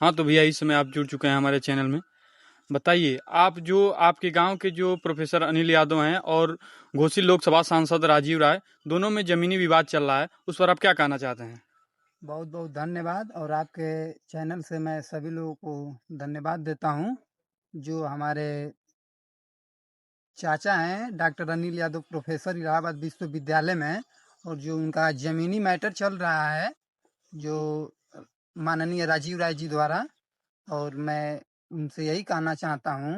हाँ तो भैया इस समय आप जुड़ चुके हैं हमारे चैनल में। बताइए, आप जो आपके गांव के जो प्रोफेसर अनिल यादव हैं और घोसी लोकसभा सांसद राजीव राय, दोनों में जमीनी विवाद चल रहा है, उस पर आप क्या कहना चाहते हैं? बहुत बहुत धन्यवाद। और आपके चैनल से मैं सभी लोगों को धन्यवाद देता हूं। जो हमारे चाचा हैं डॉक्टर अनिल यादव, प्रोफेसर इलाहाबाद विश्वविद्यालय में, और जो उनका ज़मीनी मैटर चल रहा है, जो माननीय राजीव राय जी द्वारा। और मैं उनसे यही कहना चाहता हूं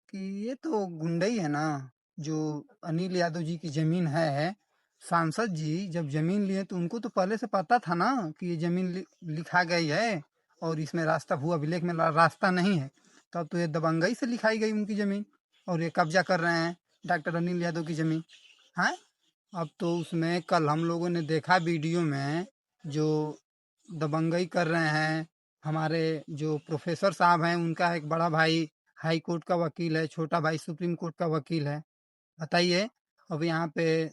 कि ये तो गुंडई है ना। जो अनिल यादव जी की ज़मीन है, सांसद जी जब ज़मीन लिए तो उनको तो पहले से पता था ना कि ये ज़मीन लिखा गई है, और इसमें रास्ता भू अभिलेख में रास्ता नहीं है। तब तो ये दबंगई से लिखाई गई उनकी ज़मीन, और ये कब्जा कर रहे हैं डॉक्टर अनिल यादव की ज़मीन। हाँ, अब तो उसमें कल हम लोगों ने देखा वीडियो में, जो दबंगई कर रहे हैं। हमारे जो प्रोफेसर साहब हैं, उनका एक बड़ा भाई हाई कोर्ट का वकील है, छोटा भाई सुप्रीम कोर्ट का वकील है। बताइए, अब यहाँ पे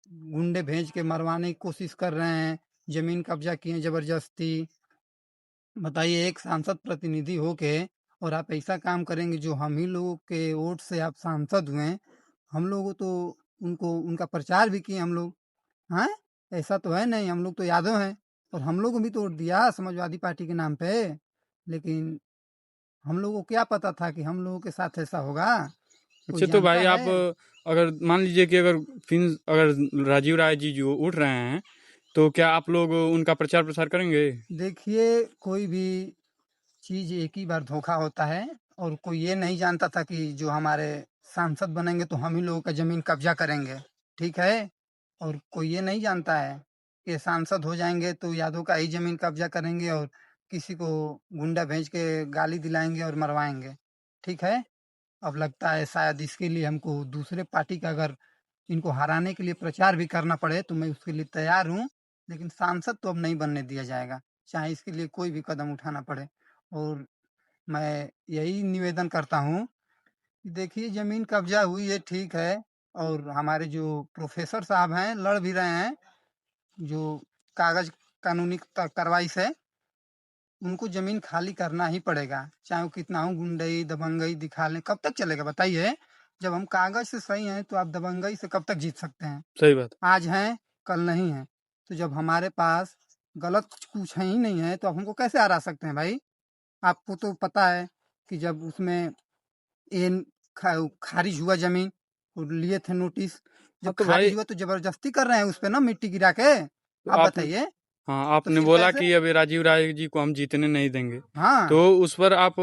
गुंडे भेज के मरवाने की कोशिश कर रहे हैं, जमीन कब्जा किए जबरदस्ती। बताइए, एक सांसद प्रतिनिधि होके और आप ऐसा काम करेंगे। जो हम ही लोगों के वोट से आप सांसद हुए, हम लोग तो उनको उनका प्रचार भी किए हम लोग। हाँ, ऐसा तो है नहीं, हम लोग तो यादव हैं, और हम लोग को भी तो वोट दिया समाजवादी पार्टी के नाम पे। लेकिन हम लोगों को क्या पता था कि हम लोगों के साथ ऐसा होगा? कोई अच्छा तो जानता भाई है? आप अगर मान लीजिए कि अगर फिर अगर राजीव राय जी जो उठ रहे हैं, तो क्या आप लोग उनका प्रचार प्रसार करेंगे? देखिए, कोई भी चीज एक ही बार धोखा होता है। और कोई ये नहीं जानता था कि जो हमारे सांसद बनेंगे तो हम ही लोगों का जमीन कब्जा करेंगे। ठीक है। और कोई ये नहीं जानता है कि सांसद हो जाएंगे तो यादव का ही जमीन कब्जा करेंगे, और किसी को गुंडा भेज के गाली दिलाएंगे और मरवाएंगे। ठीक है। अब लगता है शायद इसके लिए हमको दूसरे पार्टी का, अगर इनको हराने के लिए प्रचार भी करना पड़े तो मैं उसके लिए तैयार हूँ। लेकिन सांसद तो अब नहीं बनने दिया जाएगा, चाहे इसके लिए कोई भी कदम उठाना पड़े। और मैं यही निवेदन करता हूँ कि देखिए, जमीन कब्जा हुई है, ठीक है। और हमारे जो प्रोफेसर साहब हैं लड़ भी रहे हैं, जो कागज कानूनी कार्रवाई से उनको जमीन खाली करना ही पड़ेगा, चाहे वो कितना हो गुंडई दबंगई दिखा लें। कब तक चलेगा बताइए? जब हम कागज से सही हैं तो आप दबंगई से कब तक जीत सकते हैं? सही बात। आज हैं, कल नहीं है। तो जब हमारे पास गलत कुछ है ही नहीं है तो आप हमको कैसे हरा सकते हैं भाई? आपको तो पता है कि जब उसमें ये खारिज हुआ जमीन, वो लिए थे नोटिस। हाँ जब तो खारिज भाई हुआ तो जबरदस्ती कर रहे हैं उस पे ना, मिट्टी गिरा के। तो आप आप बताइए, हाँ तो आपने फिर बोला कैसे? कि अभी राजीव राय जी को हम जीतने नहीं देंगे, हाँ। तो उस पर आप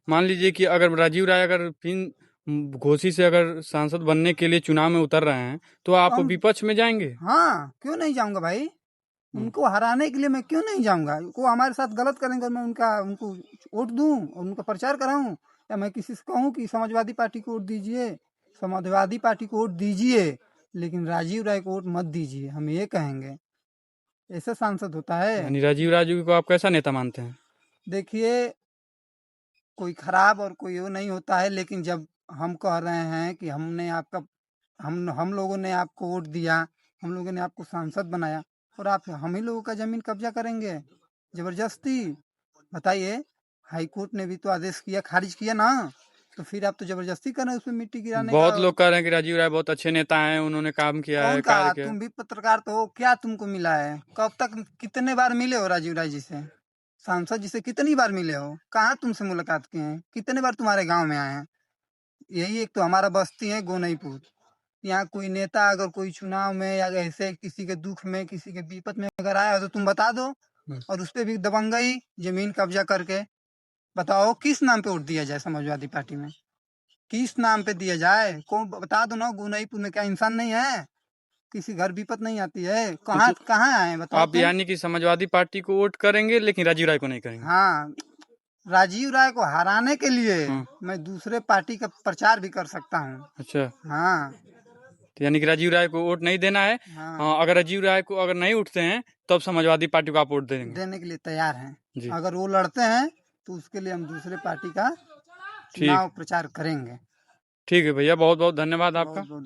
मान लीजिए कि अगर राजीव राय अगर फिर घोसी से अगर सांसद बनने के लिए चुनाव में उतर रहे हैं, तो तो आप हम, विपक्ष में जाएंगे? हाँ, क्यों नहीं जाऊंगा भाई? हम्म। उनको हराने के लिए मैं क्यों नहीं जाऊंगा? वो हमारे साथ गलत करेंगे और मैं उनको वोट दूं और उनका प्रचार कराऊं? या मैं किसी से कहूं कि समाजवादी पार्टी को वोट दीजिए, समाजवादी पार्टी को वोट दीजिए, लेकिन राजीव राय को वोट मत दीजिए, हम ये कहेंगे? ऐसा सांसद होता है? यानी राजीव राय जी को आप कैसा नेता मानते हैं? देखिए, कोई खराब और कोई वो नहीं होता है, लेकिन जब हम कह रहे हैं कि हमने आपका, हम लोगों ने आपको वोट दिया, हम लोगों ने आपको सांसद बनाया, और आप हम ही लोगों का जमीन कब्जा करेंगे जबरदस्ती? बताइए, हाई कोर्ट ने भी तो आदेश किया, खारिज किया ना। तो फिर आप तो जबरदस्ती कर रहे हैं उसमें मिट्टी गिराने का। बहुत लोग कह रहे हैं कि राजीव राय बहुत अच्छे नेता हैं, उन्होंने काम किया कौन है, कार्य कहा? किया है। तुम भी पत्रकार तो हो, क्या तुमको मिला है? कब तक, कितने बार मिले हो राजीव राय जी से? सांसद जी से कितनी बार मिले हो? कहाँ तुमसे मुलाकात किए हैं? कितने बार तुम्हारे गांव में आए हैं? यही एक तो हमारा बस्ती है गोनईपुर। यहाँ कोई नेता अगर कोई चुनाव में या ऐसे किसी के दुख में, किसी के विपत में अगर आया हो तो तुम बता दो। हम्म। और उस पे भी दबंगई, जमीन कब्जा करके। बताओ किस नाम पे वोट दिया जाए समाजवादी पार्टी में? किस नाम पे दिया जाए? कौन बता दो ना। गोनईपुर में क्या इंसान नहीं है? किसी घर विपत नहीं आती है? कहाँ मतलब कहाँ आए बताओ आप तुम? यानी कि समाजवादी पार्टी को वोट करेंगे लेकिन राजीव राय को नहीं करेंगे? हाँ, राजीव राय को हराने के लिए हाँ। मैं दूसरे पार्टी का प्रचार भी कर सकता हूँ। अच्छा, हाँ। तो यानी कि राजीव राय को वोट नहीं देना है। हाँ, हाँ, अगर राजीव राय को अगर नहीं उठते हैं तो अब समाजवादी पार्टी को आप वोट दे देंगे? देने के लिए तैयार हैं। जी। अगर वो लड़ते हैं तो उसके लिए हम दूसरे पार्टी का ठीक। चुनाव प्रचार करेंगे। ठीक है भैया, बहुत बहुत धन्यवाद बहुत आपका। बहुत